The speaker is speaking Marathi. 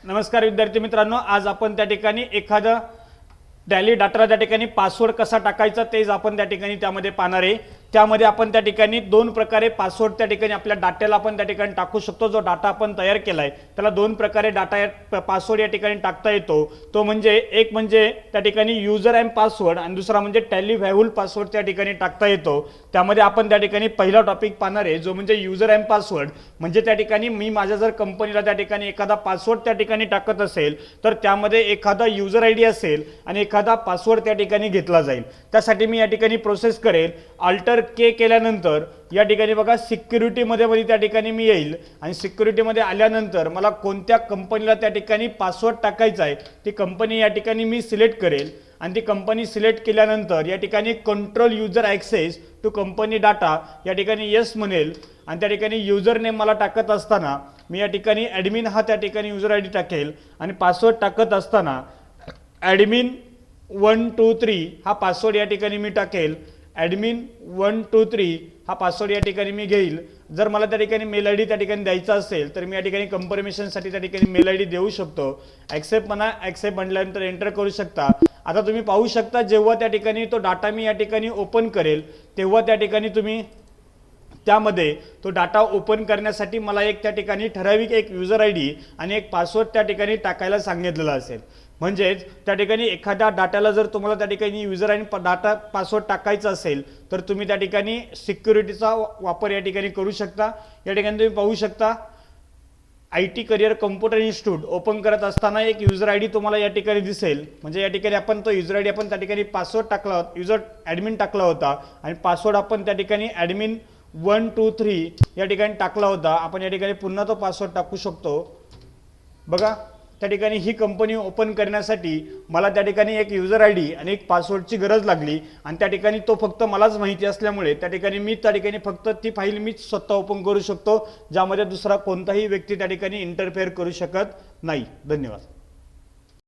नमस्कार विद्यार्थी मित्रांनो, आज आपण त्या ठिकाणी एखादा टॅली डाटाला त्या ठिकाणी पासवर्ड कसा टाकायचा तेच आपण त्या ठिकाणी त्यामध्ये पाहणार आहे। त्यामध्ये आपण त्या ठिकाणी दोन प्रकारे पासवर्ड त्या ठिकाणी आपल्या डाट्याला आपण त्या ठिकाणी टाकू शकतो। जो डाटा आपण तयार केलाय त्याला दोन प्रकारे डाटा पासवर्ड या ठिकाणी टाकता येतो। तो म्हणजे एक म्हणजे त्या ठिकाणी यूजर एंड पासवर्ड आणि दुसरा म्हणजे टॅली व्हॅल्यू पासवर्ड त्या ठिकाणी टाकता येतो। त्यामध्ये आपण त्या ठिकाणी पहिला टॉपिक पाहणार आहे जो म्हणजे यूजर एंड पासवर्ड। म्हणजे त्या ठिकाणी मी माझ्या जर कंपनीला त्या ठिकाणी एखादा पासवर्ड त्या ठिकाणी टाकत असेल तर त्यामध्ये एखादा यूजर आयडी असेल आणि एखादा पासवर्ड त्या ठिकाणी घेतला जाईल। त्यासाठी मी या ठिकाणी प्रोसेस करेल अल्टर के केल्यानंतर या ठिकाणी बघा सिक्युरिटी मध्ये त्या ठिकाणी मी येईल आणि सिक्युरिटी मध्ये आल्यानंतर मला कोणत्या कंपनीला त्या ठिकाणी पासवर्ड टाकायचा आहे ती कंपनी या ठिकाणी मी सिलेक्ट करेल आणि ती कंपनी सिलेक्ट केल्यानंतर या ठिकाणी control user access to company data या ठिकाणी यस म्हणेल आणि त्या ठिकाणी यूजर नेम मला टाकत असताना मी या ठिकाणी ॲडमिन हा त्या ठिकाणी यूजर आयडी टाकेल आणि पासवर्ड टाकत असताना ॲडमिन 123 हा पासवर्ड या ठिकाणी मी टाकेल। ॲडमिन 123 हा पासवर्ड या ठिकाणी मी घेईल। जर मला त्या ठिकाणी मेल आयडी त्या ठिकाणी द्यायचा असेल तर मी या ठिकाणी कन्फर्मेशनसाठी त्या ठिकाणी मेल आयडी देऊ शकतो। ॲक्सेप्ट म्हणा, ॲक्सेप्ट म्हटल्यानंतर एंटर करू शकता। आता तुम्ही पाहू शकता जेव्हा त्या ठिकाणी तो डाटा मी या ठिकाणी ओपन करेल तेव्हा त्या ठिकाणी तुम्ही त्यामध्ये तो डाटा ओपन करण्यासाठी मला एक त्या ठिकाणी ठराविक एक यूजर आयडी आणि एक पासवर्ड त्या ठिकाणी टाकायला सांगितलेला असेल। म्हणजेच त्या ठिकाणी एखाद्या डाटाला जर तुम्हाला त्या ठिकाणी यूजर आणि डाटा पासवर्ड टाकायचा असेल तर तुम्ही त्या ठिकाणी सिक्युरिटीचा वापर या ठिकाणी करू शकता। या ठिकाणी तुम्ही पाहू शकता IT career computer institute open करत असताना एक यूजर आयडी तुम्हाला या ठिकाणी दिसेल। म्हणजे या ठिकाणी आपण तो यूजर आयडी आपण त्या ठिकाणी पासवर्ड टाकला होता, यूजर ॲडमिन टाकला होता आणि पासवर्ड आपण त्या ठिकाणी ॲडमिन 123 या ठिकाणी टाकला होता। आपण या ठिकाणी पुन्हा तो पासवर्ड टाकू शकतो। बघा त्या ठिकाणी ही कंपनी ओपन करण्यासाठी मला त्या ठिकाणी एक यूजर आयडी आणि एक पासवर्डची गरज लागली आणि त्या ठिकाणी तो फक्त मलाच माहिती असल्यामुळे त्या ठिकाणी मी त्या ठिकाणी फक्त ती फाईल मीच स्वतः ओपन करू शकतो, ज्यामध्ये दुसरा कोणताही व्यक्ती त्या ठिकाणी इंटरफेअर करू शकत नाही। धन्यवाद।